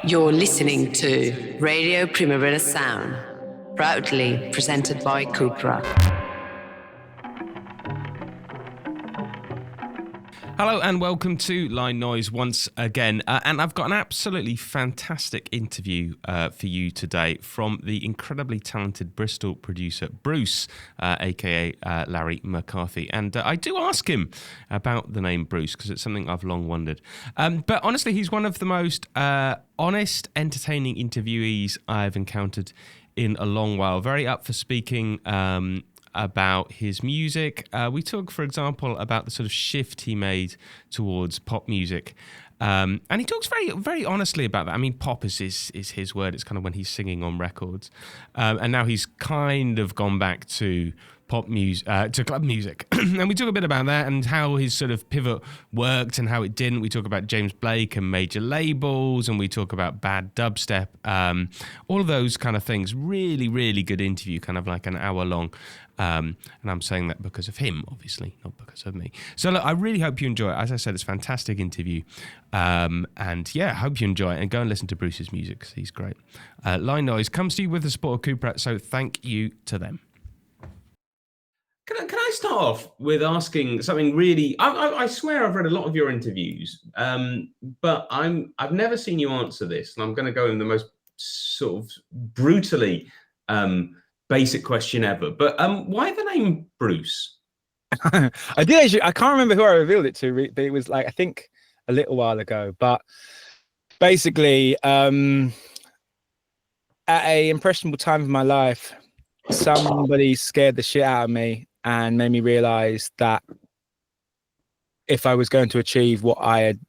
You're listening to Radio Primavera Sound, proudly presented by Cupra. Hello and welcome to Line Noise once again. And I've got an absolutely fantastic interview for you today from the incredibly talented Bristol producer Bruce, aka Larry McCarthy. And I do ask him about the name Bruce because it's something I've long wondered. But honestly, he's one of the most honest, entertaining interviewees I've encountered in a long while. Very up for speaking about his music. We talk, for example, about the sort of shift he made towards pop music. And he talks very, very honestly about that. I mean, pop is his word. It's kind of when he's singing on records. And now he's kind of gone back to pop music, to club music. And we talk a bit about that and how his sort of pivot worked and how it didn't. We talk about James Blake and major labels, and we talk about bad dubstep, all of those kind of things. Really, really good interview, kind of like an hour long. And I'm saying that because of him, obviously, not because of me. So look, I really hope you enjoy it. As I said, it's a fantastic interview. And yeah, I hope you enjoy it and go and listen to Bruce's music because he's great. Line Noise comes to you with the support of Cupra, so thank you to them. Can I start off with asking something really? I swear I've read a lot of your interviews, but I've never seen you answer this, and I'm going to go in the most sort of brutally basic question ever. But why the name Bruce? I did actually. I can't remember who I revealed it to, but it was like I think a little while ago. But basically, at a impressionable time of my life, somebody scared the shit out of me and made me realize that if I was going to achieve what I had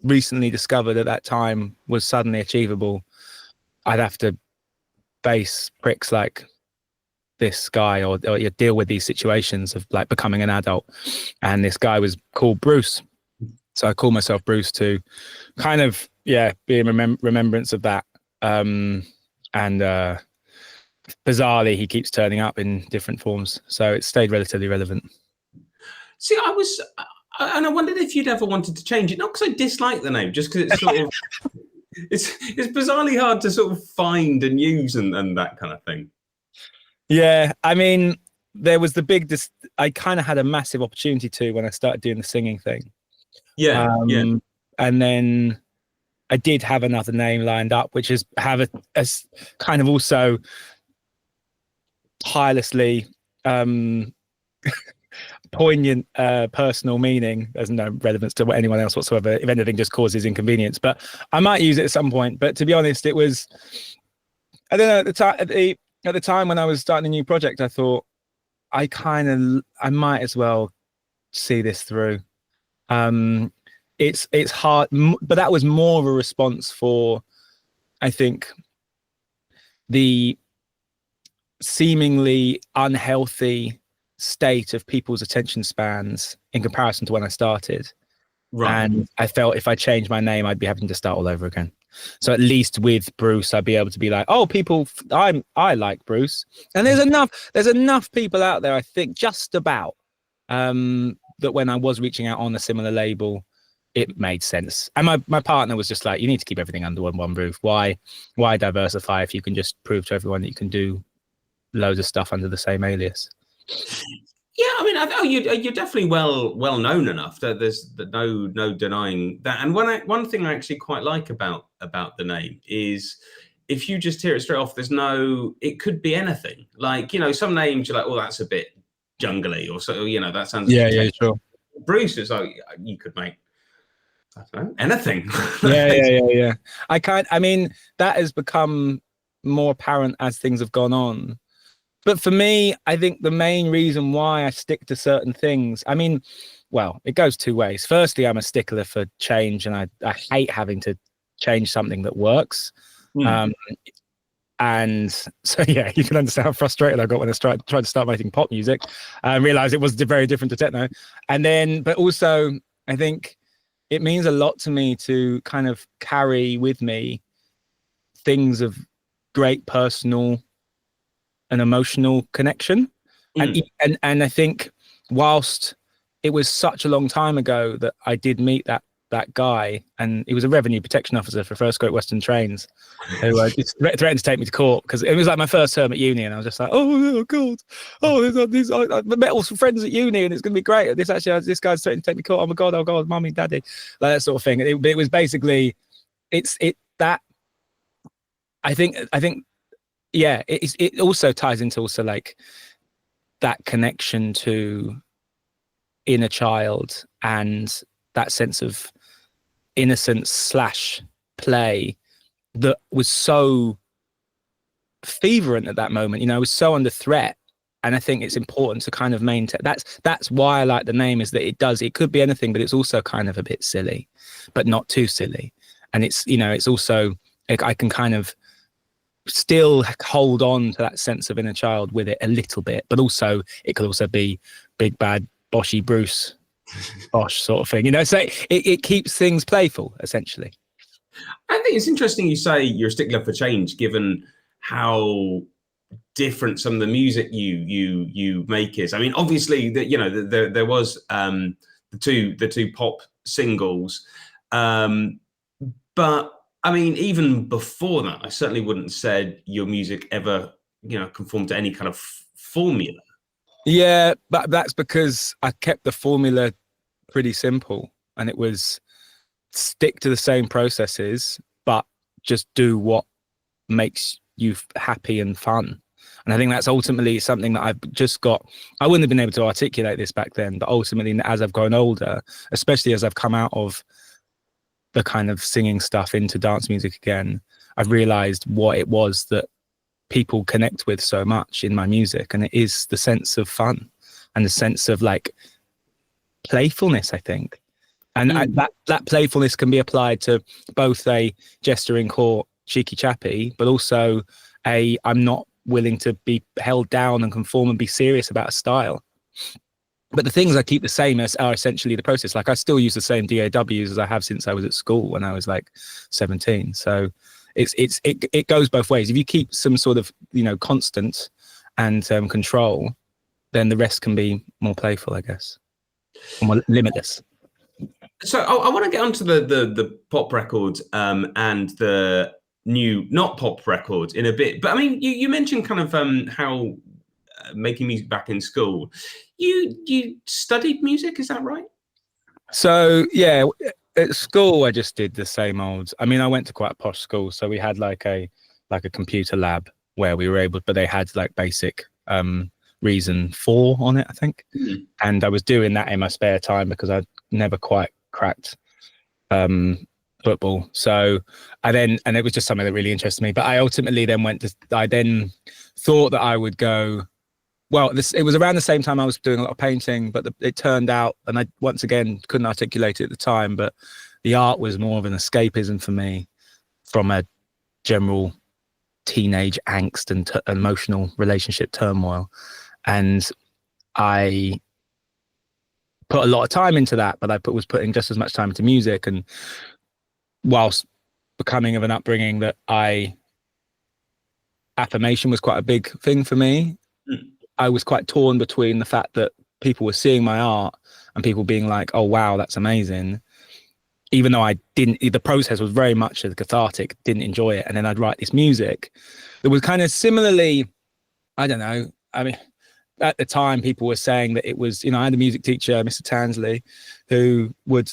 recently discovered at that time was suddenly achievable, I'd have to face pricks like this guy or you deal with these situations of like becoming an adult. And this guy was called Bruce. So I call myself Bruce to kind of, be in remembrance of that. Bizarrely, he keeps turning up in different forms, so it stayed relatively relevant. See, and I wondered if you'd ever wanted to change it, not because I dislike the name, just because it's sort of, it's bizarrely hard to sort of find and use and that kind of thing. Yeah, I mean, there was I kind of had a massive opportunity to when I started doing the singing thing. Yeah. And then I did have another name lined up, which is have a kind of also tirelessly poignant personal meaning. There's no relevance to anyone else whatsoever. If anything, just causes inconvenience. But I might use it at some point. But to be honest, it was, I don't know, at the time when I was starting a new project, I thought I might as well see this through. It's hard, but that was more of a response for, I think, the seemingly unhealthy state of people's attention spans in comparison to when I started. Right. And I felt if I changed my name, I'd be having to start all over again. So at least with Bruce, I'd be able to be like, oh, people, I like Bruce. And there's enough people out there, I think, just about, that when I was reaching out on a similar label, it made sense. And my partner was just like, you need to keep everything under one roof. Why diversify if you can just prove to everyone that you can do loads of stuff under the same alias? Yeah, I mean, you're definitely well known enough that there's no denying that. And one thing I actually quite like about the name is if you just hear it straight off, it could be anything. Like, you know, some names you're like, oh, that's a bit jungly, or so, you know, that sounds sure. Bruce is like, you could make, I don't know, anything. Yeah. I mean, that has become more apparent as things have gone on. But for me, I think the main reason why I stick to certain things, I mean, well, it goes two ways. Firstly, I'm a stickler for change, and I hate having to change something that works. And so, yeah, you can understand how frustrated I got when I tried to start making pop music and realized it was very different to techno. And then, but also, I think it means a lot to me to kind of carry with me things of great personal and emotional connection. And I think whilst it was such a long time ago that I did meet that that guy, and he was a revenue protection officer for First Great Western Trains, who just threatened to take me to court because it was like my first term at uni, and I was just like, oh god, I met all some friends at uni, and it's gonna be great. This guy's threatening to take me to court. Oh god, mommy, daddy, like that sort of thing. It was basically, that. I think, yeah. It also ties into also like that connection to inner child and that sense of innocence / play that was so fervent at that moment. You know, I was so under threat, and I think it's important to kind of maintain. That's why I like the name, is that it could be anything, but it's also kind of a bit silly, but not too silly. And it's, you know, it's also, I can kind of still hold on to that sense of inner child with it a little bit, but also it could also be big bad Boshy Bruce Bosh sort of thing, you know. So it keeps things playful, essentially. I think it's interesting you say you're a stickler for change, given how different some of the music you make is. I mean, obviously, that, you know, there was the two pop singles, but I mean, even before that, I certainly wouldn't have said your music ever, you know, conformed to any kind of formula. Yeah, but that's because I kept the formula pretty simple, and it was stick to the same processes, but just do what makes you happy and fun. And I think that's ultimately something that I've just got. I wouldn't have been able to articulate this back then, but ultimately, as I've grown older, especially as I've come out of the kind of singing stuff into dance music again, I've realized what it was that people connect with so much in my music, and it is the sense of fun and the sense of like playfulness, I think. And that playfulness can be applied to both a jester in court, cheeky chappy, but also I'm not willing to be held down and conform and be serious about a style. But the things I keep the same are essentially the process. Like I still use the same DAWs as I have since I was at school when I was like 17. So it goes both ways. If you keep some sort of, you know, constant and control, then the rest can be more playful, I guess, more limitless. So I want to get onto the pop records and the new not pop records in a bit. But I mean, you mentioned kind of how making music back in school. You studied music, is that right? So yeah, at school I just did the same old. I mean, I went to quite a posh school, so we had like a computer lab where we were able, but they had like basic Reason 4 on it, I think. Mm-hmm. And I was doing that in my spare time because I'd never quite cracked football. So and it was just something that really interested me. But I ultimately then I then thought that I would go. Well, it was around the same time I was doing a lot of painting, but it turned out, and I once again couldn't articulate it at the time, but the art was more of an escapism for me from a general teenage angst and emotional relationship turmoil. And I put a lot of time into that, but I was putting just as much time into music. And whilst becoming of an upbringing that affirmation was quite a big thing for me, I was quite torn between the fact that people were seeing my art and people being like, oh, wow, that's amazing. Even though the process was very much cathartic, didn't enjoy it. And then I'd write this music that was kind of similarly, I don't know. I mean, at the time people were saying that it was, you know, I had a music teacher, Mr. Tansley, who would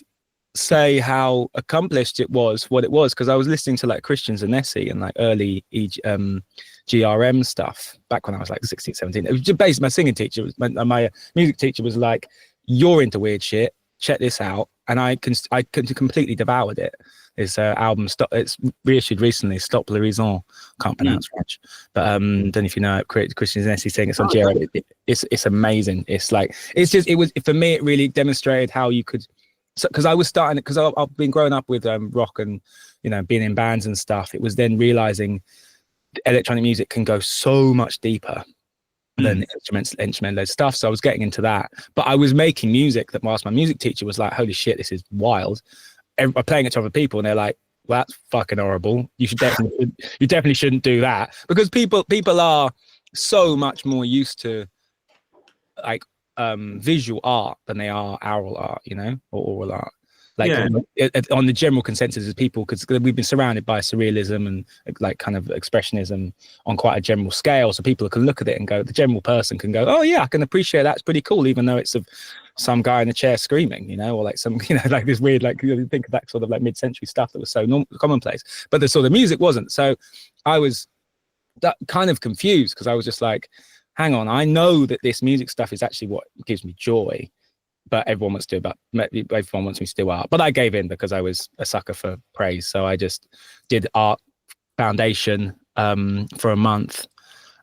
say how accomplished it was, what it was, because I was listening to like Christian Zanessi and like early GRM stuff back when I was like 16, 17. It was just basically my singing teacher, my music teacher was like, you're into weird shit, check this out. And I completely devoured it. This album, it's reissued recently, Stop l'Horizon. Can't pronounce French, but don't know if you know it. Christian Zanessi saying it's on GRM. It's amazing. It's like, it was for me, it really demonstrated how you could. Because I was starting, because I've been growing up with rock and, you know, being in bands and stuff. It was then realizing electronic music can go so much deeper than instrumental stuff. So I was getting into that, but I was making music that whilst my music teacher was like, holy shit, this is wild. I'm playing it to other people and they're like, well, that's fucking horrible. You definitely shouldn't do that, because people are so much more used to like visual art than they are oral art, you know, or oral art. Like Yeah. on the general consensus of people, because we've been surrounded by surrealism and like kind of expressionism on quite a general scale. So people can look at it and go, the general person can go, oh yeah, I can appreciate that. It's pretty cool, even though it's of some guy in a chair screaming, you know, or like some, you know, like this weird, like you think of that sort of like mid-century stuff that was so commonplace, but the sort of music wasn't. So I was kind of confused because I was just like, hang on, I know that this music stuff is actually what gives me joy. But everyone wants me to do art. But I gave in because I was a sucker for praise. So I just did art foundation for a month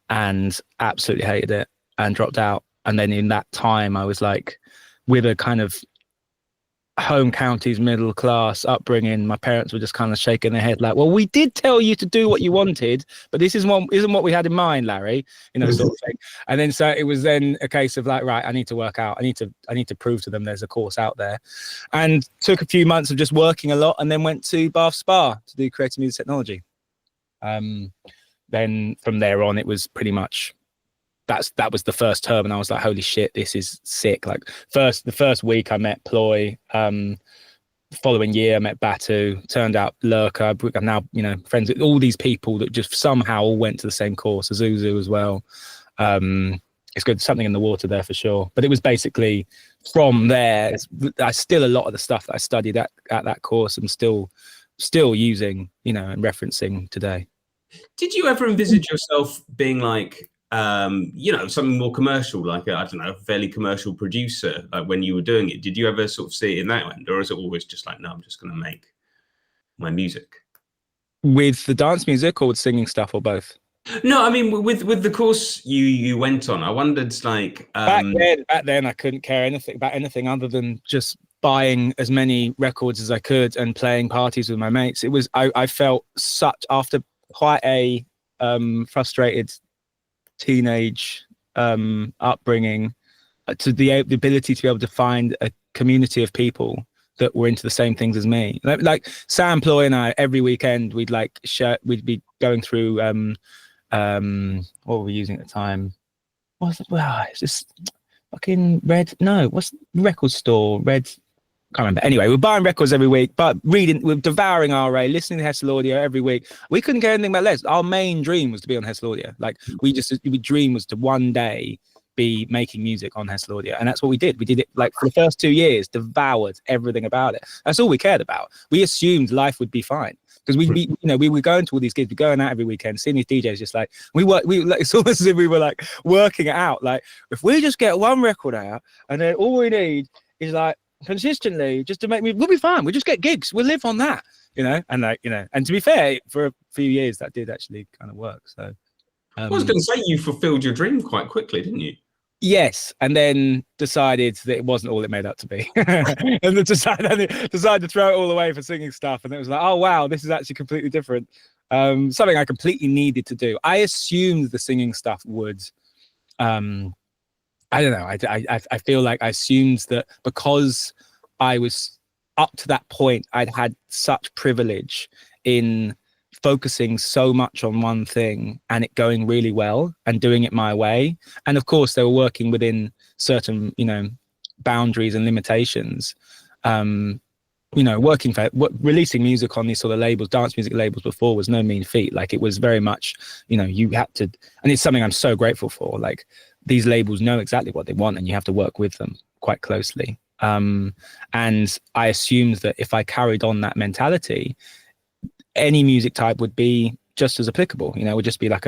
and absolutely hated it and dropped out. And then in that time, I was like, with a kind of home counties middle class upbringing, my parents were just kind of shaking their head like, well, we did tell you to do what you wanted, but this isn't what we had in mind, Larry, you know, sort of thing. And then so it was then a case of like, right, I need to work out, I need to prove to them there's a course out there, and took a few months of just working a lot, and then went to Bath Spa to do creative music technology. Then from there on, it was pretty much that was the first term, and I was like, holy shit, this is sick. Like the first week I met Ploy, following year I met Batu, turned out Lurker. I'm now, you know, friends with all these people that just somehow all went to the same course, Azuzu as well. It's good, something in the water there for sure. But it was basically from there, I still, a lot of the stuff that I studied at that course I'm still using, you know, and referencing today. Did you ever envisage yourself being like, you know, something more commercial, like I don't know, a fairly commercial producer, like when you were doing it? Did you ever sort of see it in that end, or is it always just like, no, I'm just going to make my music? With the dance music or with singing stuff, or both? No, I mean with the course you went on, I wondered like back then I couldn't care about anything other than just buying as many records as I could and playing parties with my mates. It was I felt such, after quite a frustrated teenage upbringing, to the ability to be able to find a community of people that were into the same things as me. Like Sam, Ploy and I, every weekend we'd be going through what were we using at the time? It's just fucking Red. No, what's the record store? Red. Can't remember. Anyway, we're buying records every week, but we're devouring RA, listening to Hessel Audio every week. We couldn't care anything about less. Our main dream was to be on Hessel Audio. Like we dream was to one day be making music on Hessel Audio, and that's what we did. We did it like for the first 2 years, devoured everything about it. That's all we cared about. We assumed life would be fine because we were going to all these gigs, we're going out every weekend, seeing these DJs, just like it's almost as if we were like working it out. Like if we just get one record out, and then all we need is like consistently just to make we'll be fine. We'll just get gigs. We'll live on that, you know. And like, you know, and to be fair, for a few years that did actually kind of work. So I was going to say, you fulfilled your dream quite quickly, didn't you? Yes, and then decided that it wasn't all it made out to be, and then decided to throw it all away for singing stuff. And it was like, oh wow, this is actually completely different. Something I completely needed to do. I assumed the singing stuff would. I don't know. I feel like I assumed that because I was up to that point, I'd had such privilege in focusing so much on one thing and it going really well and doing it my way. And of course, they were working within certain, you know, boundaries and limitations. You know, releasing music on these sort of labels, dance music labels before, was no mean feat. Like it was very much, you know, you had to, and it's something I'm so grateful for. Like these labels know exactly what they want and you have to work with them quite closely. And I assumed that if I carried on that mentality, any music type would be just as applicable, you know, it would just be like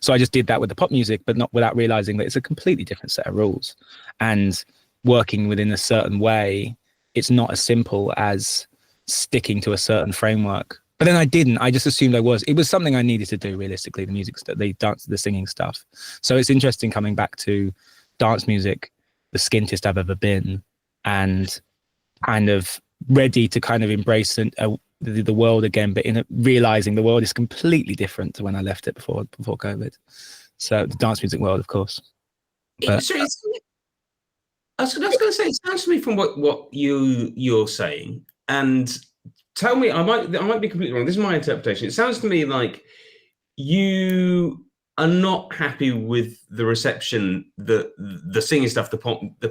so I just did that with the pop music, but not without realizing that it's a completely different set of rules, and working within a certain way. It's not as simple as sticking to a certain framework. But then I didn't. I just assumed it was something I needed to do realistically, the music stuff, the dance, the singing stuff. So it's interesting coming back to dance music, the skintest I've ever been, and kind of ready to kind of embrace the world again, but realizing the world is completely different to when I left it before COVID. So the dance music world, of course. But, I was going to say, it sounds to me from what you're saying, and tell me, I might be completely wrong. This is my interpretation. It sounds to me like you are not happy with the reception that the singing stuff, the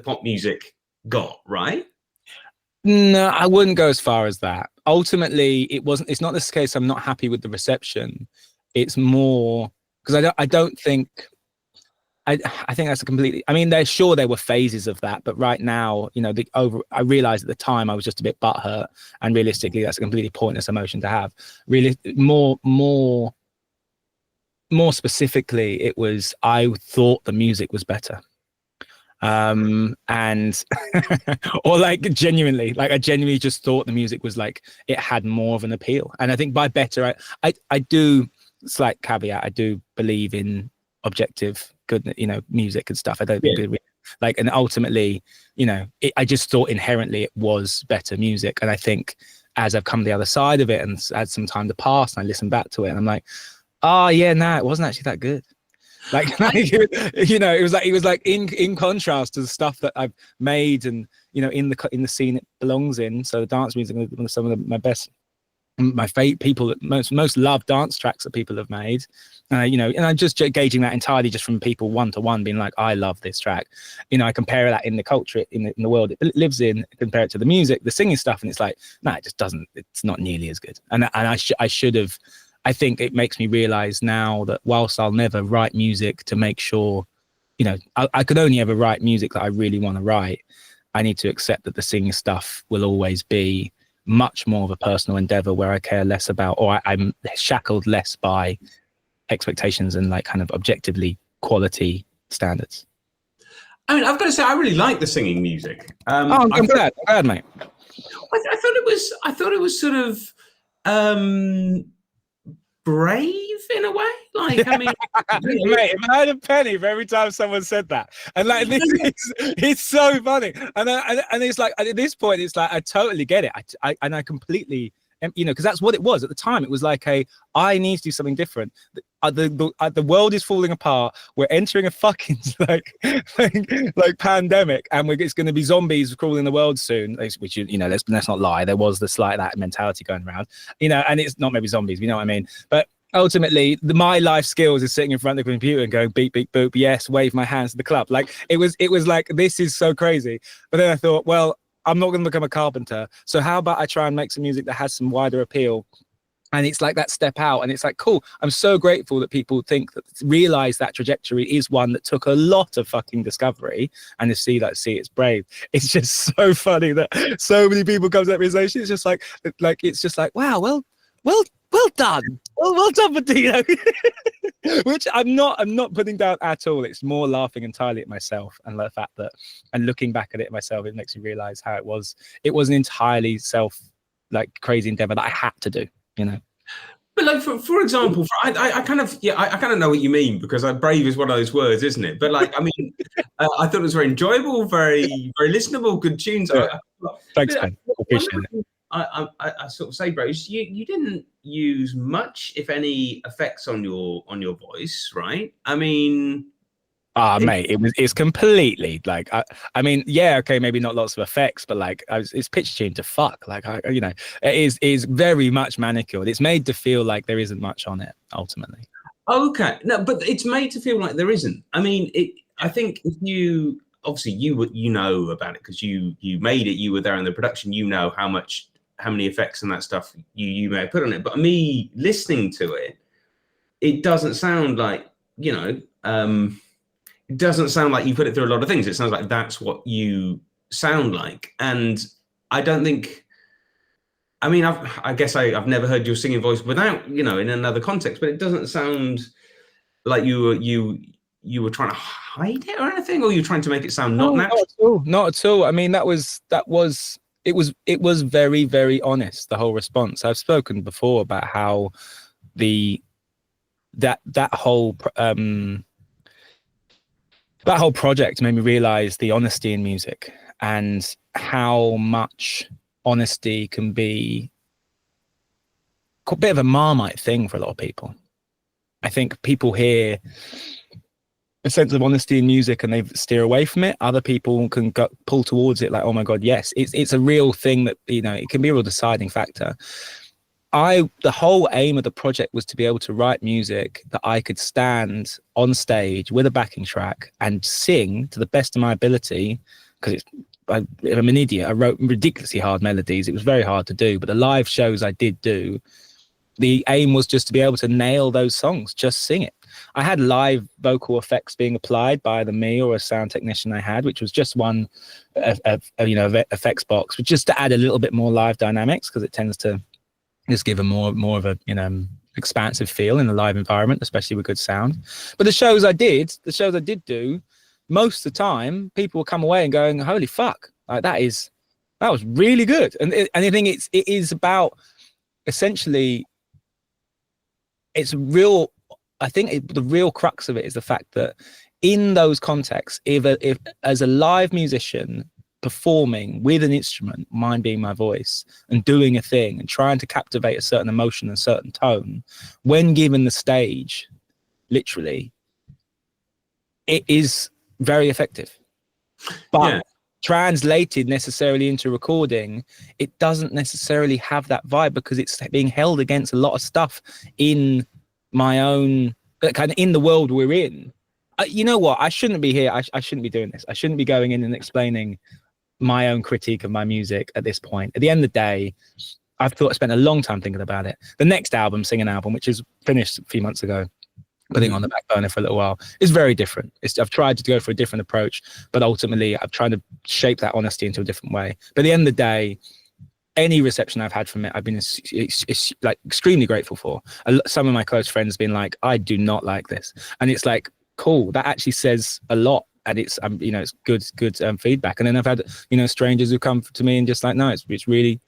pop music got, right? No, I wouldn't go as far as that. Ultimately, it's not this case I'm not happy with the reception. It's more because I don't think I think that's a completely. I mean, there were phases of that, but right now, I realized at the time I was just a bit butthurt, and realistically, that's a completely pointless emotion to have. Really, more specifically, it was I thought the music was better, and or like genuinely, like I genuinely just thought the music was like it had more of an appeal, and I think by better, I do slight caveat, I do believe in objective good music and stuff. I don't think like, and ultimately I just thought inherently it was better music, and I think as I've come the other side of it and had some time to pass and I listen back to it and I'm like, oh yeah, no, it wasn't actually that good. Like it was like in contrast to the stuff that I've made and in the scene it belongs in. So the dance music is some of my favorite people that most loved dance tracks that people have made, and I'm just gauging that entirely just from people one-to-one being like, I love this track. I compare that in the culture, in the world it lives in, compare it to the music, the singing stuff, and it's like, no, it just doesn't. It's not nearly as good. And I should have. I think it makes me realize now that whilst I'll never write music to make sure, I could only ever write music that I really want to write. I need to accept that the singing stuff will always be much more of a personal endeavor where I care less about, or I'm shackled less by expectations and like kind of objectively quality standards. I mean, I've got to say, I really like the singing music. I'm glad, mate. I thought it was sort of brave in a way. Like, I mean, mate, if I had a penny for every time someone said that, and like it's so funny, and it's like at this point, it's like I totally get it. I completely, because that's what it was at the time. It was like I need to do something different. The world is falling apart. We're entering a fucking like pandemic, and it's going to be zombies crawling the world soon. Which let's not lie, there was that mentality going around. And it's not maybe zombies. You know what I mean? But ultimately, my life skills is sitting in front of the computer and going beep beep boop, yes, wave my hands to the club. Like it was like, this is so crazy. But then I thought, well, I'm not going to become a carpenter. So how about I try and make some music that has some wider appeal? And it's like that step out, and it's like, cool. I'm so grateful that people realize that trajectory is one that took a lot of fucking discovery, and to see it's brave. It's just so funny that so many people come to that realization. It's just like, wow, well done. Well done for Dino. Which I'm not putting down at all. It's more laughing entirely at myself and the fact that, and looking back at it myself, it makes me realize how it was an entirely crazy endeavor that I had to do. But like for example, I kind of know what you mean, because brave is one of those words, isn't it? But like, I mean, I thought it was very enjoyable, very very listenable, good tunes. Yeah. Thanks, Ben. Appreciate it. I sort of say, Bruce, you didn't use much, if any, effects on your voice, right? I mean, mate, it's completely like I mean, yeah, okay, maybe not lots of effects, but like it's pitch tuned to fuck. Like it is very much manicured. It's made to feel like there isn't much on it ultimately. Okay, no, but it's made to feel like there isn't. I mean, I think if you obviously you know about it because you made it, you were there in the production, how many effects and that stuff you may have put on it. But me listening to it, it doesn't sound like it doesn't sound like you put it through a lot of things. It sounds like that's what you sound like. And I don't think, I mean, I guess I've never heard your singing voice without, in another context, but it doesn't sound like you were trying to hide it or anything, or you're trying to make it sound not natural. Not at all. I mean, it was very, very honest, the whole response. I've spoken before about how that whole project made me realize the honesty in music and how much honesty can be a bit of a Marmite thing for a lot of people. I think people hear a sense of honesty in music and they steer away from it. Other people can pull towards it like, oh my God, yes, it's a real thing that, it can be a real deciding factor. The whole aim of the project was to be able to write music that I could stand on stage with a backing track and sing to the best of my ability, because I'm an idiot. I wrote ridiculously hard melodies. It was very hard to do, but the live shows I did do, the aim was just to be able to nail those songs, just sing it. I had live vocal effects being applied by either me or a sound technician I had, which was just one, effects box, but just to add a little bit more live dynamics, because it tends to just give a more of a, expansive feel in a live environment, especially with good sound. But the shows I did do, most of the time, people will come away and going, "Holy fuck! Like that was really good." And I think it is about, essentially, it's real. I think the real crux of it is the fact that in those contexts, if as a live musician performing with an instrument, mine being my voice, and doing a thing and trying to captivate a certain emotion and a certain tone, when given the stage, literally, it is very effective. But translated necessarily into recording, it doesn't necessarily have that vibe, because it's being held against a lot of stuff in my own kind of, in the world we're in. You know what? I shouldn't be here. I shouldn't be doing this. I shouldn't be going in and explaining my own critique of my music at this point. At the end of the day, I spent a long time thinking about it. The next album, Singing Album, which is finished a few months ago, putting on the back burner for a little while, is very different. I've tried to go for a different approach, but ultimately I've tried to shape that honesty into a different way. But at the end of the day, any reception I've had from it, I've been like extremely grateful for. Some of my close friends have been like, "I do not like this," and it's like, cool. That actually says a lot, and it's it's good feedback. And then I've had strangers who come to me and just like, no, it's really,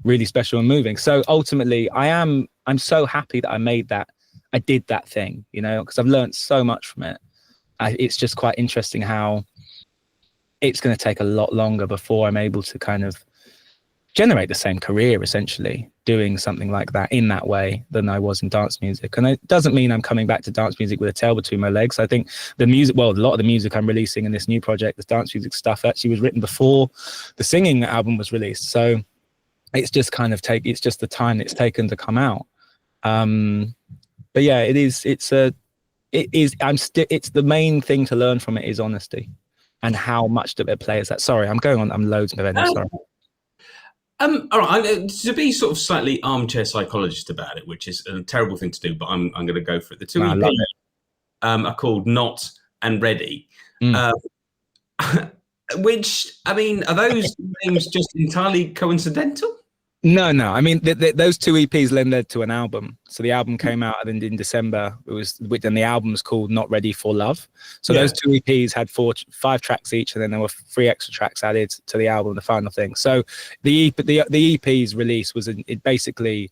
really special and moving. So ultimately, I'm so happy that I did that thing, because I've learned so much from it. It's just quite interesting how it's going to take a lot longer before I'm able to kind of generate the same career, essentially, doing something like that in that way than I was in dance music. And it doesn't mean I'm coming back to dance music with a tail between my legs. I think a lot of the music I'm releasing in this new project, this dance music stuff, actually was written before the singing album was released. So it's just kind of it's just the time it's taken to come out. But yeah, it's the main thing to learn from it is honesty, and how much of it plays that. Sorry, I'm loads of events. Sorry. All right. To be sort of slightly armchair psychologist about it, which is a terrible thing to do, but I'm going to go for it. The two EPs are called Not and Ready, which, I mean, are those names just entirely coincidental? No. I mean, those two EPs led to an album. So the album came out in December. And the album was called Not Ready for Love. So those two EPs had 5 tracks each, and then there were 3 extra tracks added to the album, the final thing. So the EP's release was basically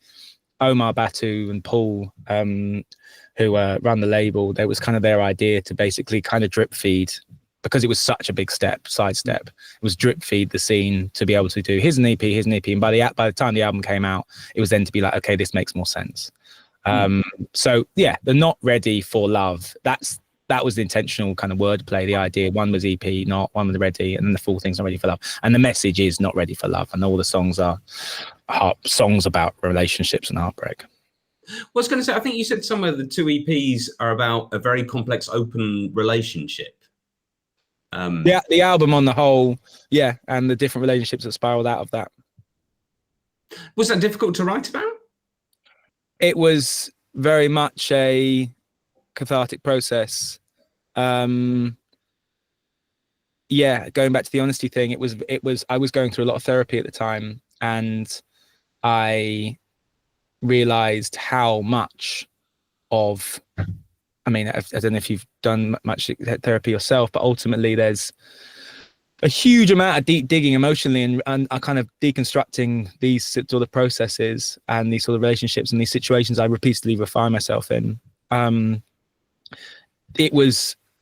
Omar Batu and Paul, who run the label. That was kind of their idea to basically kind of drip feed, because it was such a big sidestep. It was drip feed the scene to be able to do here's an EP. And by the time the album came out, it was then to be like, okay, this makes more sense. So yeah, the Not Ready for Love, that was the intentional kind of wordplay, the idea. One was EP, one was Ready, and then the full thing's Not Ready for Love. And the message is Not Ready for Love. And all the songs are songs about relationships and heartbreak. Well, I was going to say, I think you said somewhere the 2 EPs are about a very complex open relationship. The album on the whole, and the different relationships that spiraled out of that. Was that difficult to write about? It was very much a cathartic process. Going back to the honesty thing, it was I was going through a lot of therapy at the time, and I realized how much of, I mean, I don't know if you've done much therapy yourself, but ultimately there's a huge amount of deep digging emotionally and kind of deconstructing these sort of processes and these sort of relationships and these situations I repeatedly refine myself in. It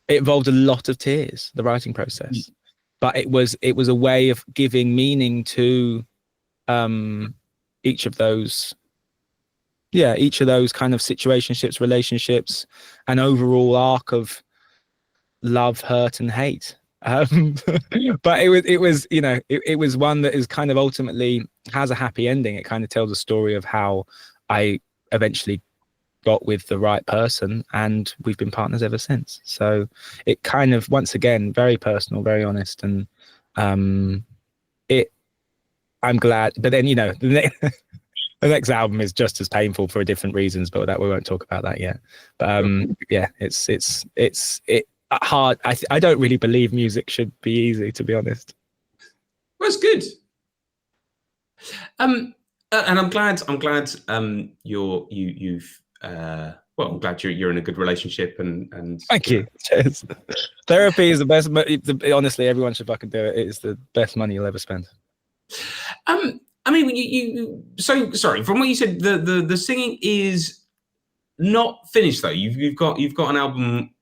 involved a lot of tears, the writing process, but it was a way of giving meaning to each of those kind of situationships, relationships, an overall arc of love, hurt, and hate. But it was one that is kind of ultimately has a happy ending. It kind of tells a story of how I eventually got with the right person, and we've been partners ever since. So it kind of, once again, very personal, very honest, and I'm glad. But then, the next album is just as painful for different reasons, but that we won't talk about that yet. But yeah, it's hard. I don't really believe music should be easy, to be honest. Well, it's good. And I'm glad I'm glad you're in a good relationship and Thank you. Cheers. Therapy is the best. Honestly, everyone should fucking do it. It is the best money you'll ever spend. I mean, so sorry. From what you said, the singing is not finished though. You've got an album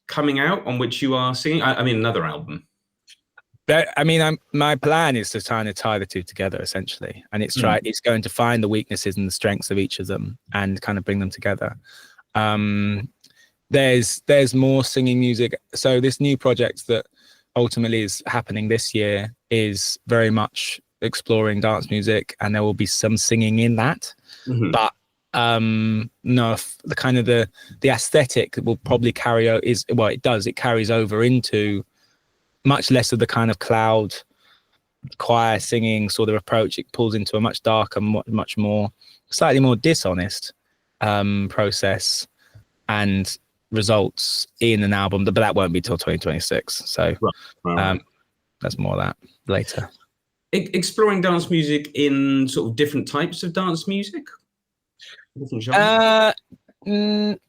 coming out on which you are singing. I mean, another album. I mean, my plan is to kind of tie the two together essentially, and it's going to find the weaknesses and the strengths of each of them and kind of bring them together. There's more singing music. So this new project that ultimately is happening this year is very much exploring dance music, and there will be some singing in that. But no, the kind of the aesthetic will probably it carries over into much less of the kind of cloud choir singing sort of approach. It pulls into a much darker, much more, slightly more dishonest process and results in an album. But that won't be till 2026. So that's more of that later. Exploring dance music in sort of different types of dance music? Different genres?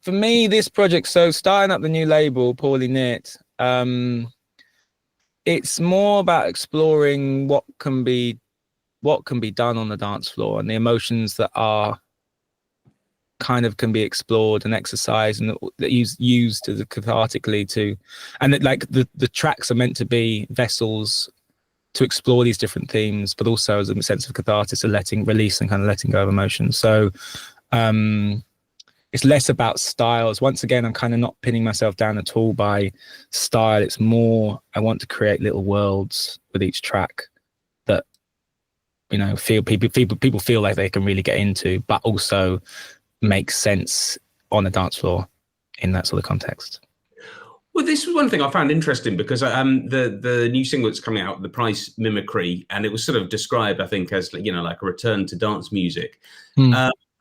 For me, this project, so starting up the new label, Poorly Knit, it's more about exploring what can be done on the dance floor and the emotions that are kind of can be explored and exercised and that used as cathartically to, and that like the tracks are meant to be vessels to explore these different themes, but also as a sense of catharsis, of release and kind of letting go of emotions. So it's less about styles. Once again, I'm kind of not pinning myself down at all by style. It's more, I want to create little worlds with each track that, people feel like they can really get into, but also make sense on a dance floor in that sort of context. Well, this was one thing I found interesting because the new single that's coming out, The Price Mimicry, and it was sort of described, I think, as like a return to dance music.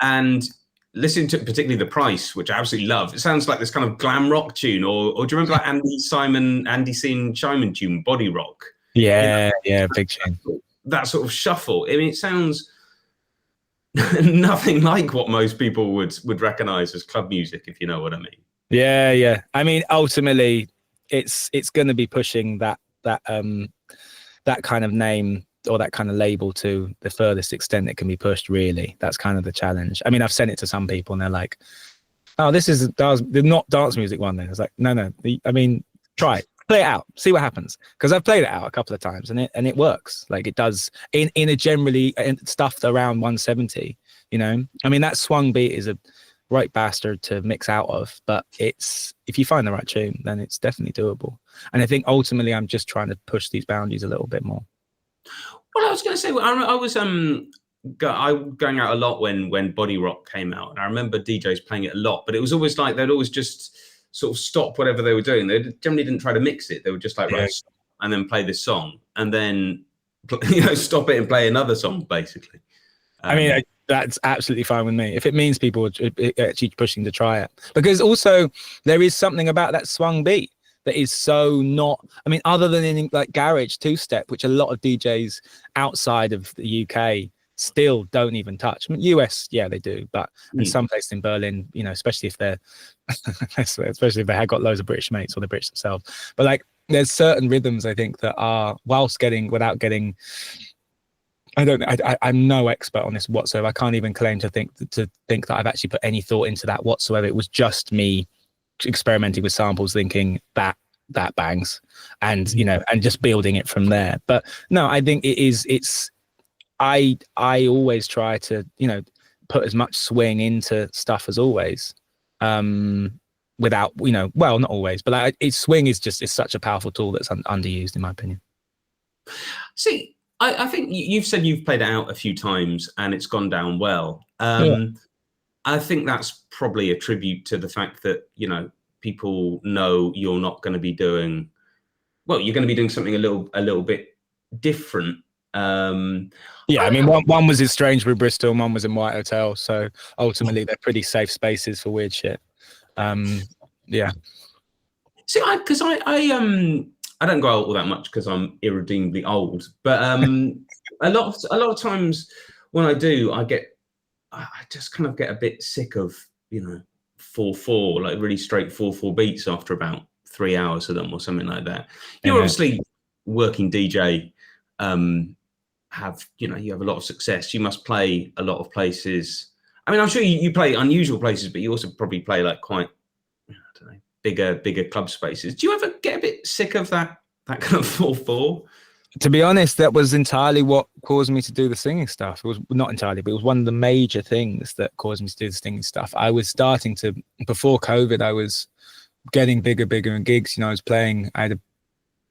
And listening to particularly The Price, which I absolutely love, it sounds like this kind of glam rock tune, or do you remember like Andy Simon tune, Body Rock? Yeah, big tune. That sort of shuffle. I mean, it sounds nothing like what most people would recognize as club music, if you know what I mean. Yeah. I mean, ultimately, it's going to be pushing that kind of name or that kind of label to the furthest extent it can be pushed. Really, that's kind of the challenge. I mean, I've sent it to some people, and they're like, "Oh, this is not dance music one." Then it's like, no. I mean, try it, play it out, see what happens. Because I've played it out a couple of times, and it works. Like it does in a generally stuffed around 170. I mean, that swung beat is a right bastard to mix out of, but if you find the right tune, then it's definitely doable. And I think ultimately I'm just trying to push these boundaries a little bit more. Well, I was going to say, I was going out a lot when Body Rock came out, and I remember DJs playing it a lot, but it was always like they'd always just sort of stop whatever they were doing. They generally didn't try to mix it. They were just like, right, stop, and then play this song, and then stop it and play another song, basically. I mean, that's absolutely fine with me. If it means people are actually pushing to try it. Because also there is something about that swung beat that is so not, I mean, other than in like garage two-step, which a lot of DJs outside of the UK still don't even touch. I mean, US, yeah, they do. But in some places in Berlin, especially if they're, especially if they have got loads of British mates or the British themselves. But like, there's certain rhythms, I think, that are, without getting, I'm no expert on this whatsoever. I can't even claim to think that I've actually put any thought into that whatsoever. It was just me experimenting with samples, thinking that bangs, and and just building it from there. But no, I think I always try to put as much swing into stuff as always, without well, not always, but swing is such a powerful tool that's underused in my opinion. See, I think you've said you've played it out a few times and it's gone down well. I think that's probably a tribute to the fact that, people know you're not going to be doing, well, you're going to be doing something a little bit different. Yeah, I mean, one was in Strangebury, Bristol, and one was in White Hotel. So ultimately, they're pretty safe spaces for weird shit. Yeah. See, because I don't go out all that much because I'm irredeemably old. But a lot of times when I do, I just kind of get a bit sick of 4/4, like really straight 4/4 beats after about 3 hours of them or something like that. You're obviously working DJ. You have a lot of success. You must play a lot of places. I mean, I'm sure you play unusual places, but you also probably play like quite, I don't know, bigger club spaces. Do you ever get a bit sick of that kind of 4/4? To be honest, that was entirely what caused me to do the singing stuff. It was not entirely, but it was one of the major things that caused me to do the singing stuff. I was starting to, before COVID, I was getting bigger in gigs. I was playing, I had a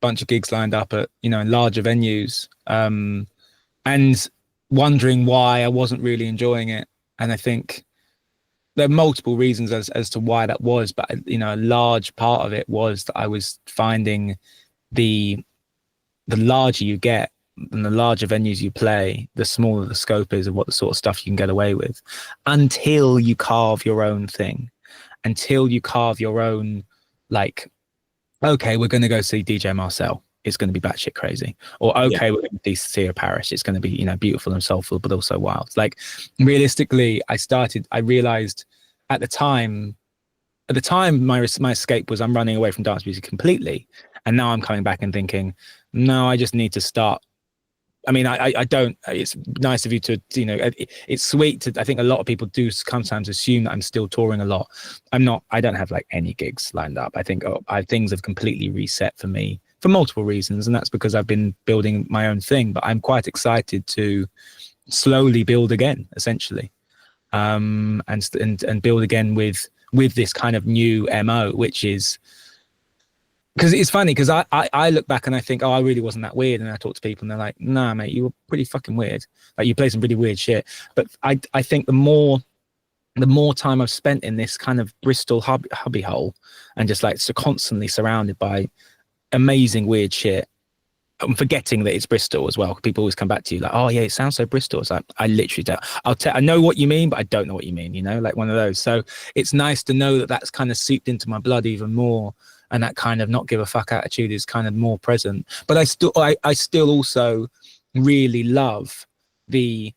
bunch of gigs lined up at, larger venues, and wondering why I wasn't really enjoying it. And I think there are multiple reasons as to why that was, but a large part of it was that I was finding the larger you get and the larger venues you play, the smaller the scope is of what the sort of stuff you can get away with, until you carve your own thing, until you carve your own, like, okay, we're going to go see DJ Marcel. It's going to be batshit crazy. Or, okay, we're going to see Parish. It's going to be, beautiful and soulful, but also wild. Like, realistically, I realized at the time, my escape was I'm running away from dance music completely. And now I'm coming back and thinking, no, I just need to start. I mean, I don't, it's nice of you to, it's sweet to, I think a lot of people do sometimes assume that I'm still touring a lot. I don't have like any gigs lined up. I think things have completely reset for me for multiple reasons. And that's because I've been building my own thing, but I'm quite excited to slowly build again, essentially. And build again with this kind of new MO, which is, because it's funny, because I look back and I think, oh, I really wasn't that weird. And I talk to people and they're like, nah, mate, you were pretty fucking weird. Like, you play some pretty weird shit. But I think the more time I've spent in this kind of Bristol hubby hole and just like so constantly surrounded by amazing weird shit, I'm forgetting that it's Bristol as well. People always come back to you like, oh yeah, it sounds so Bristol. It's like, I literally don't. I know what you mean, but I don't know what you mean, like one of those. So it's nice to know that that's kind of seeped into my blood even more. And that kind of not give a fuck attitude is kind of more present. But I still also really love the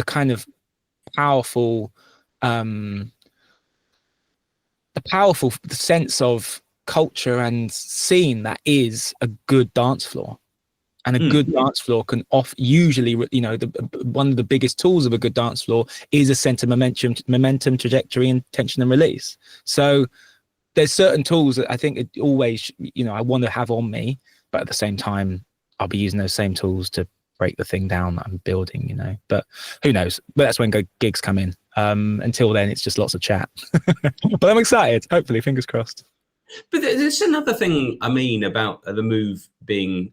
kind of powerful, the powerful sense of culture and scene that is a good dance floor. And a good dance floor can usually, one of the biggest tools of a good dance floor is a sense of momentum, trajectory, and tension and release. So there's certain tools that I think it always, I want to have on me, but at the same time, I'll be using those same tools to break the thing down that I'm building, but who knows? But that's when gigs come in. Until then, it's just lots of chat. But I'm excited. Hopefully, fingers crossed. But there's another thing, I mean, about the move being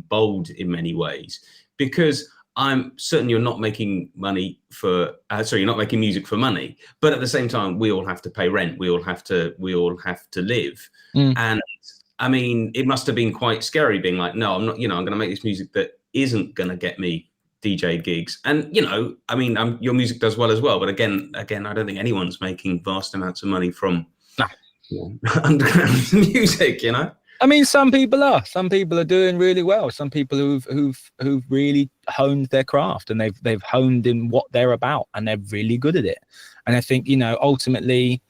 bold in many ways, because I'm certain you're not making money you're not making music for money, but at the same time, we all have to pay rent. We all have to live. And I mean, it must have been quite scary being like, no, I'm not, I'm going to make this music that isn't going to get me DJ gigs. And, I mean, your music does well as well. But again, I don't think anyone's making vast amounts of money from underground music, I mean, some people are doing really well. Some people who've really honed their craft and they've honed in what they're about and they're really good at it. And I think, ultimately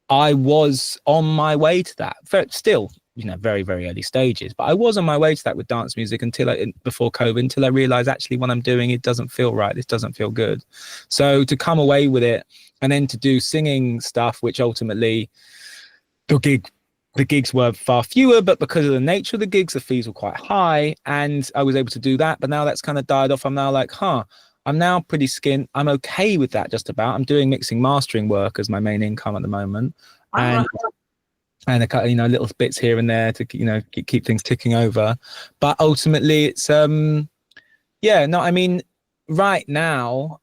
I was on my way to that. Still, very, very early stages, but I was on my way to that with dance music before COVID, until I realized actually what I'm doing, it doesn't feel right. This doesn't feel good. So to come away with it and then to do singing stuff, which ultimately the gigs were far fewer, but because of the nature of the gigs, the fees were quite high, and I was able to do that. But now that's kind of died off. I'm now like, I'm now pretty skint. I'm okay with that just about. I'm doing mixing, mastering work as my main income at the moment, and a couple, little bits here and there to, keep things ticking over. But ultimately, it's I mean, right now,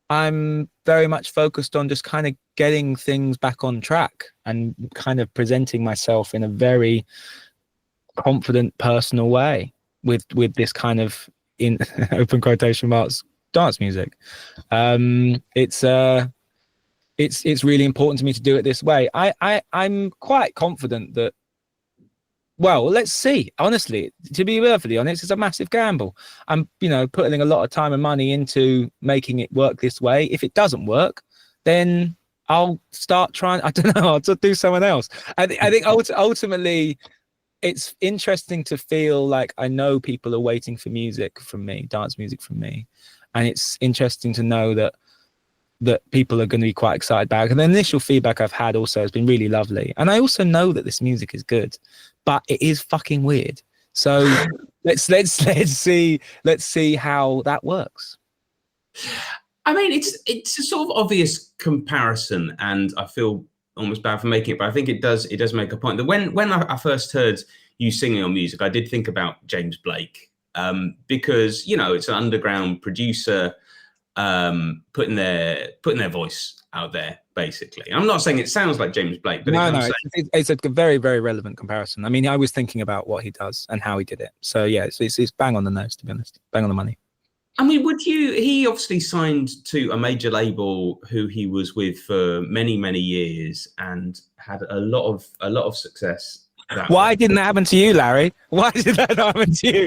I'm very much focused on just kind of getting things back on track and kind of presenting myself in a very confident, personal way. with this kind of, in open quotation marks, dance music. It's really important to me to do it this way. I'm quite confident that, well, let's see. Honestly, to be perfectly honest, it's a massive gamble. I'm, putting a lot of time and money into making it work this way. If it doesn't work, then I'll start trying. I don't know. I'll do someone else. I think ultimately, it's interesting to feel like I know people are waiting for music from me, dance music from me, and it's interesting to know that people are going to be quite excited about it. And the initial feedback I've had also has been really lovely. And I also know that this music is good, but it is fucking weird. So let's see how that works. I mean, it's a sort of obvious comparison, and I feel almost bad for making it, but I think it does make a point that when I first heard you singing on music, I did think about James Blake, because it's an underground producer, putting their voice out there, basically. I'm not saying it sounds like James Blake, but it's a very, very relevant comparison. I mean, I was thinking about what he does and how he did it. So yeah, it's bang on the nose, to be honest, bang on the money. I mean, he obviously signed to a major label who he was with for many, many years and had a lot of success. Why didn't that happen to you, Larry? Why did that not happen to you?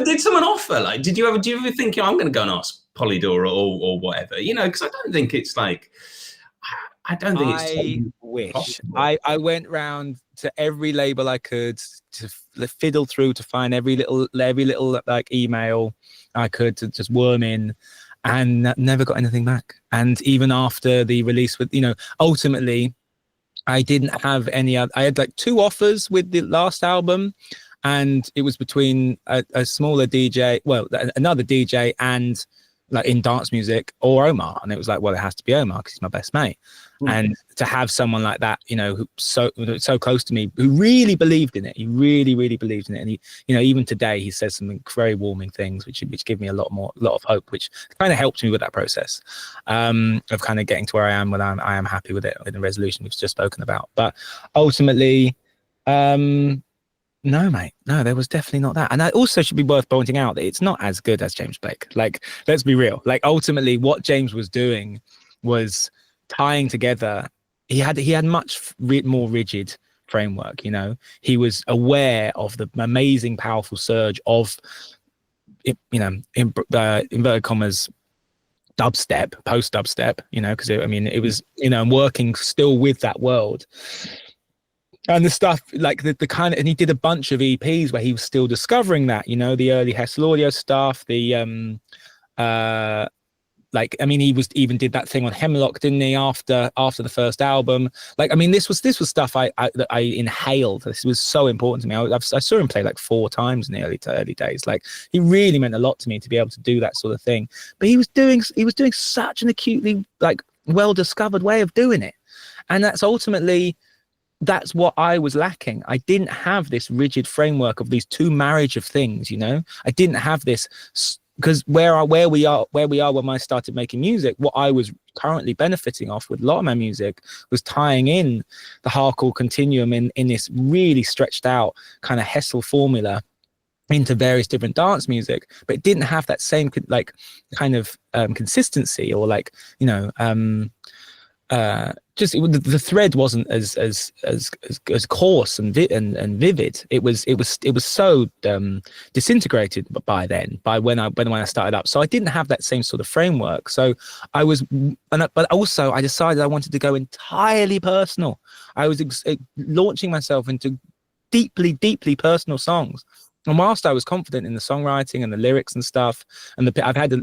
Did someone offer? Like, do you ever think, I'm going to go and ask Polydor or whatever? Because I don't think it's like, I don't think it's. I wish I went round to every label I could to fiddle through to find every little like email I could to just worm in, and never got anything back. And even after the release, with ultimately, I didn't have any other. I had like 2 offers with the last album, and it was between a smaller DJ, another DJ, and like in dance music, or Omar. And it was like, well, it has to be Omar because he's my best mate. And to have someone like that, who so close to me, who really believed in it, he really, really believed in it. And he, even today, he says some very warming things, which give me a lot of hope, which kind of helped me with that process of kind of getting to where I am when I am happy with it, with the resolution we've just spoken about. But ultimately, no, mate, no, there was definitely not that. And that also should be worth pointing out that it's not as good as James Blake. Like, let's be real. Like, ultimately, what James was doing was tying together. He had much more rigid framework. He was aware of the amazing, powerful surge of, inverted commas, dubstep, post dubstep. Because it was, working still with that world. And the stuff like the kind of, and he did a bunch of EPs where he was still discovering that, the early Hessel Audio stuff, the he was even did that thing on Hemlock, didn't he? After the first album, this was stuff that I inhaled. This was so important to me. I saw him play like 4 times in the early days. Like, he really meant a lot to me to be able to do that sort of thing. But he was doing such an acutely well discovered way of doing it, and that's what I was lacking. I didn't have this rigid framework of these 2 marriage of things. I didn't have this. Because where we are when I started making music, what I was currently benefiting off with a lot of my music was tying in the hardcore continuum in this really stretched out kind of Hessel formula into various different dance music, but it didn't have that same kind of consistency, or the thread wasn't as coarse and vivid. It was so disintegrated by when I started up. So I didn't have that same sort of framework. So but also I decided I wanted to go entirely personal. I was launching myself into deeply, deeply personal songs. And whilst I was confident in the songwriting and the lyrics and stuff, and I've had,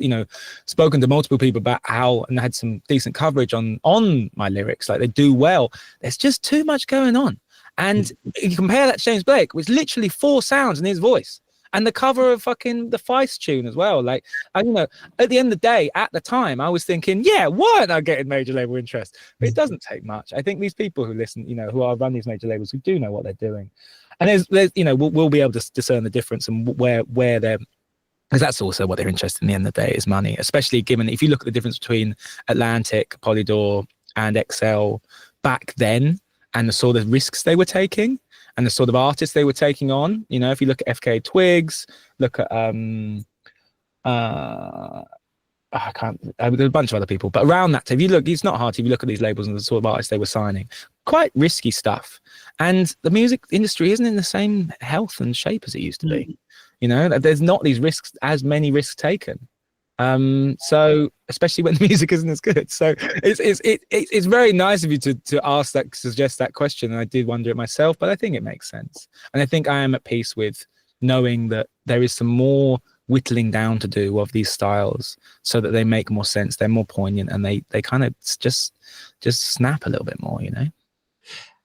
spoken to multiple people about how, and had some decent coverage on my lyrics, like they do well, there's just too much going on. And you compare that to James Blake, which is literally 4 sounds in his voice, and the cover of fucking the Feist tune as well. Like, at the end of the day, at the time, I was thinking, yeah, why aren't I getting major label interest? But it doesn't take much. I think these people who listen, who are run these major labels, who do know what they're doing. And there's we'll be able to discern the difference and where they're, because that's also what they're interested in the end of the day, is money. Especially given, if you look at the difference between Atlantic, Polydor, and XL back then, and the sort of risks they were taking, and the sort of artists they were taking on. You know, if you look at FK Twigs, look at I can't. There's a bunch of other people, but around that, if you look, it's not hard. If you look at these labels and the sort of artists they were signing, quite risky stuff. And the music industry isn't in the same health and shape as it used to be. You know, there's not these risks, as many risks taken. So especially when the music isn't as good. So it's very nice of you to ask that, suggest that question. And I did wonder it myself, but I think it makes sense. And I think I am at peace with knowing that there is some more whittling down to do of these styles so that they make more sense, they're more poignant, and they kind of just snap a little bit more, you know.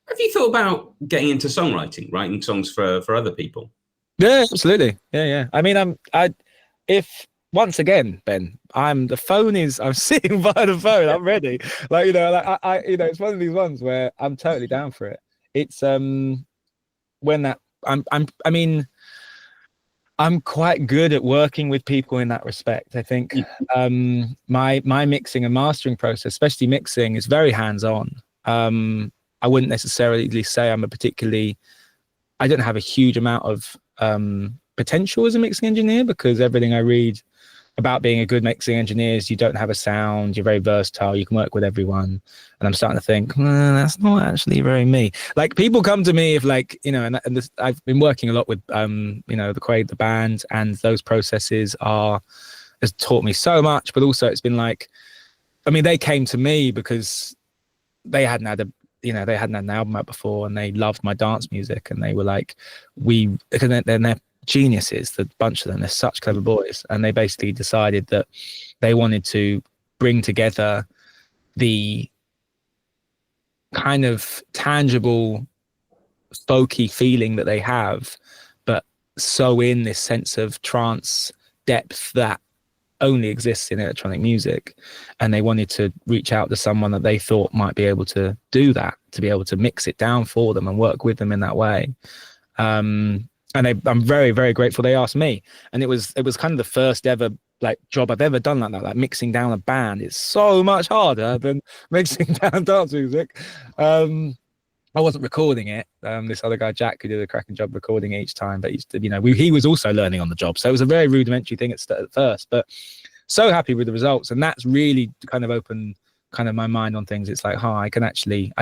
Have you thought about getting into songwriting, writing songs for other people? Yeah, absolutely. Yeah. I mean, if once again, Ben, I'm sitting by the phone, I'm ready. Like, you know, like I you know, it's one of these ones where I'm totally down for it. It's when that I mean, I'm quite good at working with people in that respect. I think my mixing and mastering process, especially mixing, is very hands-on. I wouldn't necessarily say I don't have a huge amount of potential as a mixing engineer, because everything I read about being a good mixing engineer is you don't have a sound, you're very versatile, you can work with everyone. And I'm starting to think, that's not actually very me. Like, people come to me if, like, you know, and this, I've been working a lot with, you know, the band, and those processes has taught me so much, but also it's been like, I mean, they came to me because they hadn't had an album out before, and they loved my dance music, and they were like, they're geniuses, the bunch of them, they're such clever boys, and they basically decided that they wanted to bring together the kind of tangible folky feeling that they have, but so in this sense of trance depth that only exists in electronic music. And they wanted to reach out to someone that they thought might be able to do that, to be able to mix it down for them and work with them in that way. And I'm very, very grateful they asked me. And it was kind of the first ever like job I've ever done like that. Like, mixing down a band is so much harder than mixing down dance music. I wasn't recording it. This other guy, Jack, who did a cracking job recording it each time, but he was also learning on the job. So it was a very rudimentary thing at first, but so happy with the results. And that's really kind of opened kind of my mind on things. It's like, I can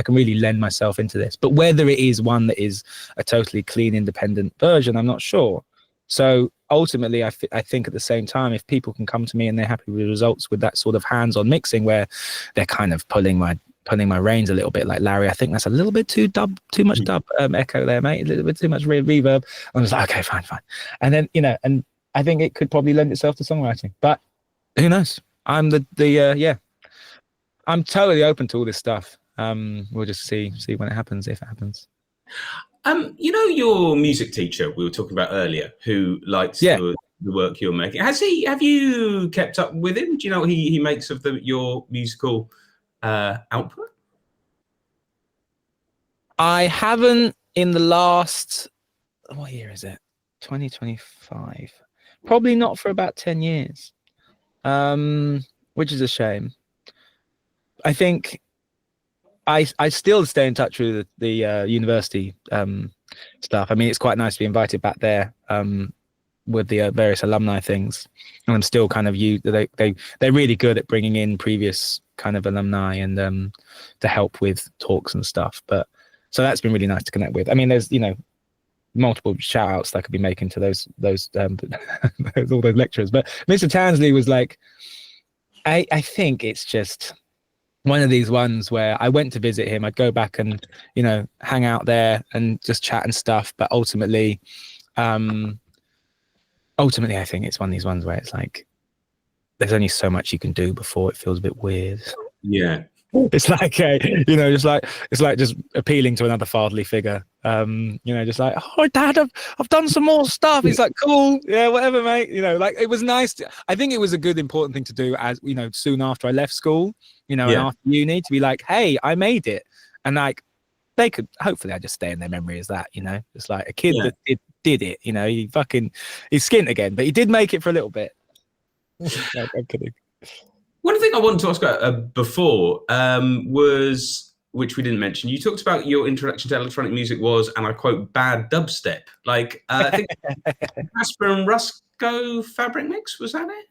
really lend myself into this. But whether it is one that is a totally clean, independent version, I'm not sure. So ultimately, I think at the same time, if people can come to me and they're happy with the results with that sort of hands-on mixing, where they're kind of pulling my reins a little bit, like Larry, I think that's a little bit too much dub echo there, mate, a little bit too much reverb. I was like, okay, fine. And then, you know, and I think it could probably lend itself to songwriting, but who knows? I'm I'm totally open to all this stuff. We'll just see when it happens, if it happens. You know, your music teacher we were talking about earlier, who likes the work you're making. Have you kept up with him? Do you know what he makes of your musical output? I haven't in the last, what year is it? 2025. Probably not for about 10 years, which is a shame. I think I still stay in touch with the university stuff. I mean, it's quite nice to be invited back there with the various alumni things, and I'm still kind of they're really good at bringing in previous kind of alumni and to help with talks and stuff. But so that's been really nice to connect with. I mean, there's, you know, multiple shout outs that I could be making to those all those lecturers, but Mr. Tansley was like, I think it's just one of these ones where I went to visit him. I'd go back and, you know, hang out there and just chat and stuff. But ultimately, I think it's one of these ones where it's like, there's only so much you can do before it feels a bit weird. Yeah. It's like, you know, it's like just appealing to another fatherly figure. You know, just like, oh, Dad, I've done some more stuff. He's like, cool, yeah, whatever, mate. You know, like, it was nice. I think it was a good, important thing to do, as, you know, soon after I left school, you know, and after uni, to be like, hey, I made it. And like, they could, hopefully I just stay in their memory as that, you know, just like a kid that did it, you know, he's skint again, but he did make it for a little bit. I'm kidding. One thing I wanted to ask about before was which we didn't mention. You talked about your introduction to electronic music was, and I quote, bad dubstep. Like, I think Casper and Rusko Fabric Mix, was that it?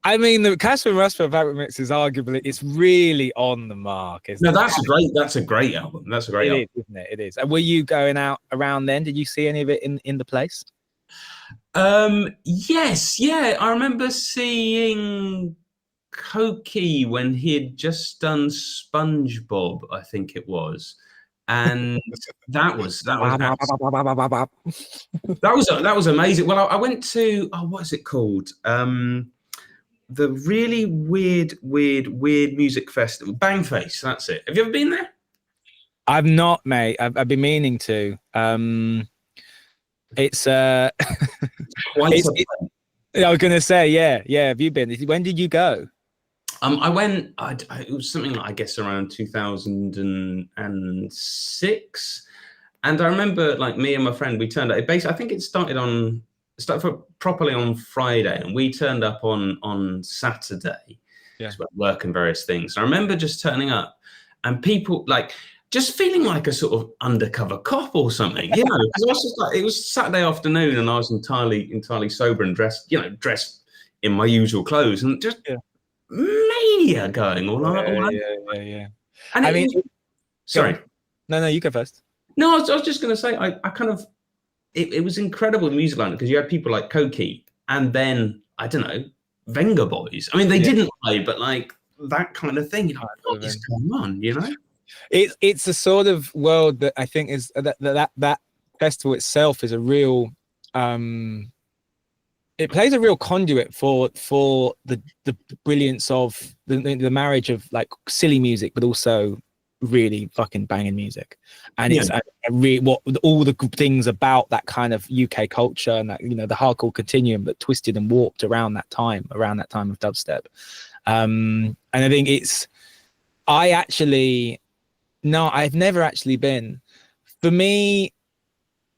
I mean, the Casper and Rusko Fabric Mix is arguably, it's really on the mark. No, that's a great album. That's a great album. Is, isn't it? It is. And were you going out around then? Did you see any of it in the place? Yes, yeah. I remember seeing Koki when he had just done SpongeBob, I think it was, and that was amazing. Well, I went to what is it called? The really weird music festival, Bangface. That's it. Have you ever been there? I've not, mate. I've been meaning to. It's I was gonna say, yeah. Have you been? When did you go? I went. It was something like, I guess, around 2006, and I remember, like, me and my friend, we turned up. Basically, I think it started properly on Friday, and we turned up on Saturday. Yeah, work and various things. I remember just turning up, and people like just feeling like a sort of undercover cop or something, you know. Because I was just like, it was Saturday afternoon, and I was entirely sober and dressed in my usual clothes, and just. Yeah. Mania going all on. Yeah. And I mean, sorry. No, you go first. No, I was just going to say, I kind of, it was incredible, the music line, because you had people like Koki, and then, I don't know, Venga Boys. I mean, they didn't play, but like that kind of thing. You're like, what is going on, you know? It's a sort of world that I think is that festival itself is a real, it plays a real conduit for the brilliance of the marriage of like silly music, but also really fucking banging music. And it's all the good things about that kind of UK culture and that, you know, the hardcore continuum that twisted and warped around that time of dubstep. And I think I've never actually been. For me,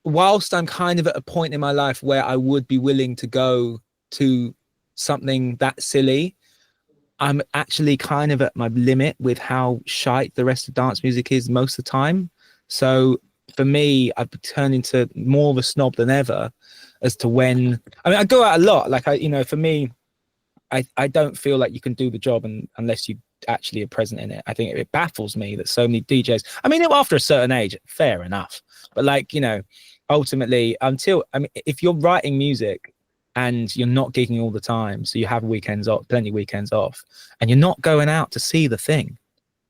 whilst I'm kind of at a point in my life where I would be willing to go to something that silly, I'm actually kind of at my limit with how shite the rest of dance music is most of the time. So for me, I've turned into more of a snob than ever as to when, I mean, I go out a lot. Like, for me, I don't feel like you can do the job unless you actually are present in it. I think it baffles me that so many DJs, I mean, after a certain age, fair enough. But like, ultimately, if you're writing music and you're not gigging all the time, so you have plenty of weekends off, and you're not going out to see the thing,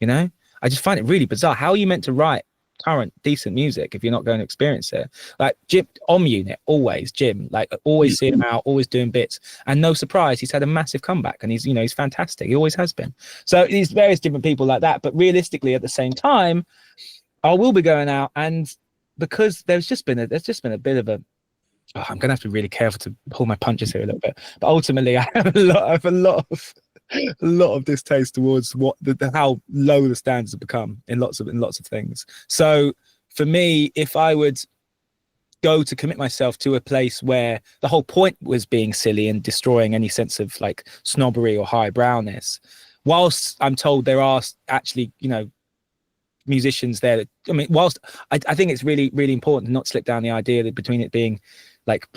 I just find it really bizarre. How are you meant to write current decent music if you're not going to experience it? Like Jim, Unit, always see him out, always doing bits, and no surprise, he's had a massive comeback, and he's fantastic. He always has been. So these various different people like that, but realistically, at the same time, I will be going out, and because there's just been a bit of a, I'm gonna have to be really careful to pull my punches here a little bit, but ultimately I have a lot of distaste towards how low the standards have become in lots of things. So for me, if I would go to commit myself to a place where the whole point was being silly and destroying any sense of like snobbery or highbrowness, whilst I'm told there are actually musicians there that, I mean, whilst I think it's really, really important to not slip down the idea that between it being like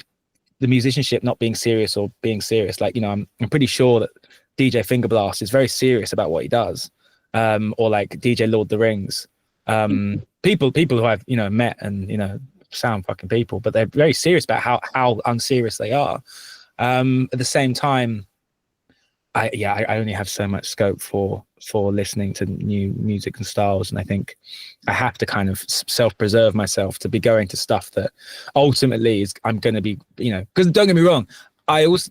the musicianship not being serious or being serious, like, I'm pretty sure that DJ Fingerblast is very serious about what he does, or like DJ Lord the Rings, people who I've met and sound fucking people, but they're very serious about how unserious they are. At the same time, I only have so much scope for listening to new music and styles, and I think I have to kind of self-preserve myself to be going to stuff that ultimately I'm going to be, because don't get me wrong,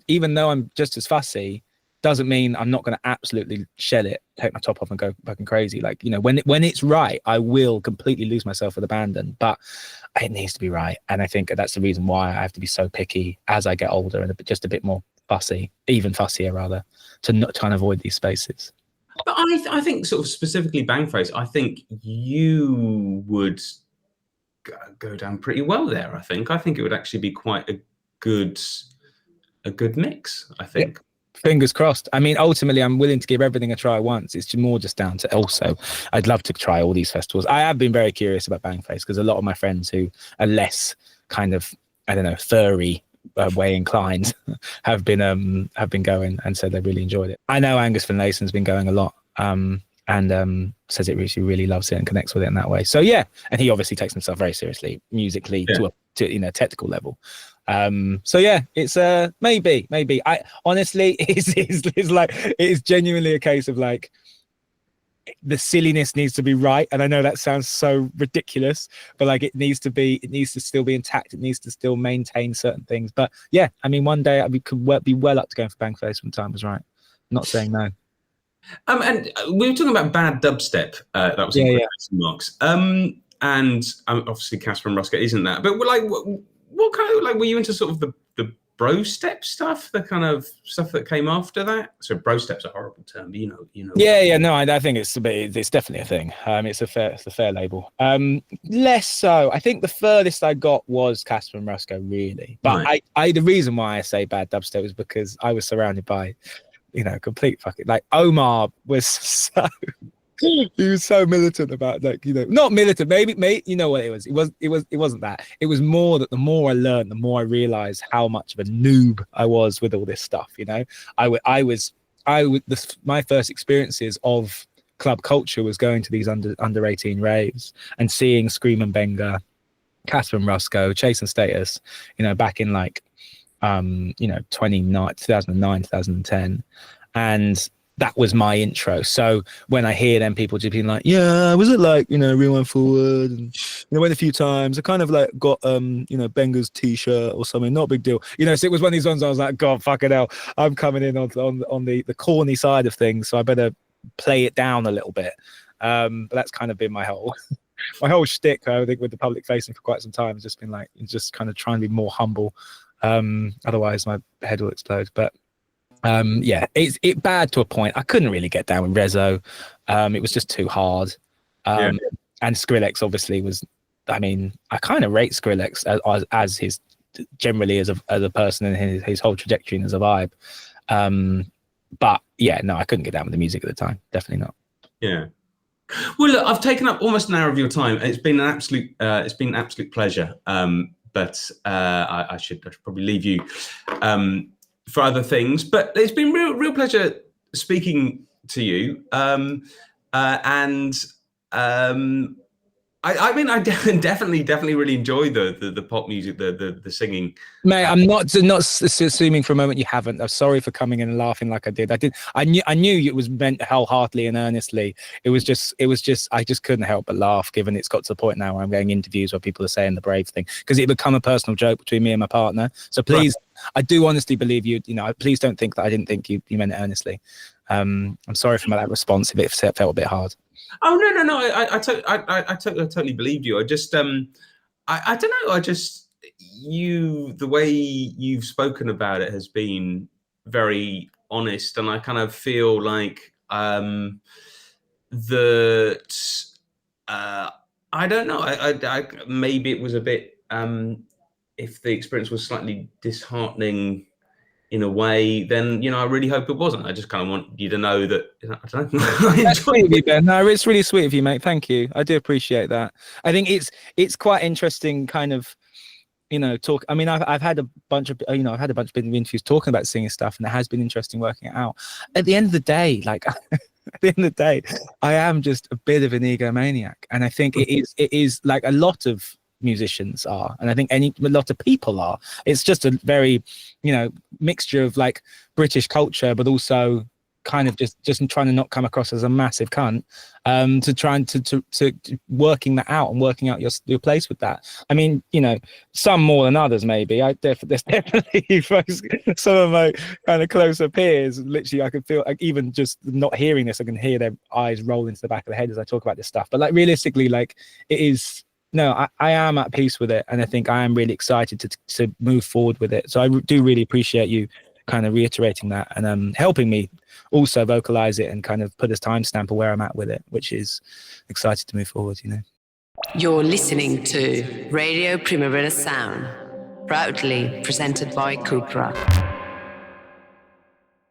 even though I'm just as fussy, doesn't mean I'm not going to absolutely shell it, take my top off and go fucking crazy. Like, when it's right, I will completely lose myself with abandon, but it needs to be right. And I think that's the reason why I have to be so picky as I get older and just a bit more fussy, even fussier rather, to not try and avoid these spaces. But I think sort of specifically Bangface, I think you would go down pretty well there. I think it would actually be quite a good mix, I think. Fingers crossed. I mean, ultimately, I'm willing to give everything a try once. It's more just down to also, I'd love to try all these festivals. I have been very curious about Bangface because a lot of my friends who are less kind of, I don't know, furry way inclined have been going and said they really enjoyed it. I know Angus Finlayson's been going a lot and says it really loves it and connects with it in that way. So yeah, and he obviously takes himself very seriously musically to a technical level. So yeah, it's maybe I honestly it's like it is genuinely a case of like the silliness needs to be right, and I know that sounds so ridiculous, but like it needs to still be intact. It needs to still maintain certain things. But yeah, I mean, one day we could be well up to going for Bangface when time was right. I'm not saying no. And we were talking about bad dubstep. That was in quotation marks. And obviously Casper and Ruska isn't that, but like what kind of like were you into sort of the bro step stuff, the kind of stuff that came after that? So bro step's a horrible term, but you know. Yeah, no, I think it's definitely a thing. It's a fair label. Less so. I think the furthest I got was Casper and Ruska, really. But right. I the reason why I say bad dubstep is because I was surrounded by, complete fucking like Omar was so. He was so militant about not militant. Maybe you know what it was. It wasn't that. It was more that the more I learned, the more I realized how much of a noob I was with all this stuff. My first experiences of club culture was going to these under 18 raves and seeing Scream and Benga, Casper and Rusko, Chase and Status, back in 2009, 2010, and that was my intro. So when I hear them people just being like, yeah, was it like, Rewind Forward and went a few times. I kind of like got Benga's t-shirt or something, not a big deal. So it was one of these ones I was like, God fucking hell, I'm coming in on the corny side of things, so I better play it down a little bit. But that's kind of been my whole shtick, I think, with the public facing for quite some time. It's just been like just kind of trying to be more humble. Otherwise my head will explode. But it's bad to a point. I couldn't really get down with Rezo. It was just too hard. And Skrillex obviously was. I mean, I kind of rate Skrillex as his generally as a person and his whole trajectory and as a vibe. But yeah, no, I couldn't get down with the music at the time. Definitely not. Yeah. Well, look, I've taken up almost an hour of your time. It's been an absolute pleasure. But I should probably leave you. For other things, but it's been real pleasure speaking to you. I mean, I definitely really enjoy the pop music, the singing. Mate, I'm not assuming for a moment you haven't. I'm sorry for coming in and laughing like I did. I knew it was meant wholeheartedly and earnestly. It was just I just couldn't help but laugh, given it's got to the point now where I'm getting interviews where people are saying the brave thing, because it become a personal joke between me and my partner. So please, right. I do honestly believe you. Please don't think that I didn't think you meant it earnestly. I'm sorry for that response if it felt a bit hard. Oh no! I totally believed you. I just I don't know. The way you've spoken about it has been very honest, and I kind of feel like that. I don't know. I maybe it was a bit. If the experience was slightly disheartening in a way, then I really hope it wasn't. I just kind of want you to know that I don't know. That's sweet of you, Ben. No, it's really sweet of you, mate. Thank you. I do appreciate that. I think it's quite interesting, kind of, talk. I mean, I've had a bunch of interviews talking about singing stuff, and it has been interesting working it out. At the end of the day, I am just a bit of an egomaniac, and I think it is like a lot of musicians are, and I think a lot of people are. It's just a very mixture of like British culture, but also kind of just trying to not come across as a massive cunt, to trying to working that out and working out your place with that. I mean, some more than others maybe. There's definitely some of my kind of closer peers, literally I could feel, like, even just not hearing this, I can hear their eyes roll into the back of the head as I talk about this stuff. But like realistically, like it is. No, I am at peace with it, and I think I am really excited to move forward with it. So I do really appreciate you kind of reiterating that and helping me also vocalize it and kind of put a timestamp of where I'm at with it, which is excited to move forward. You're listening to Radio Primavera Sound, proudly presented by Cupra.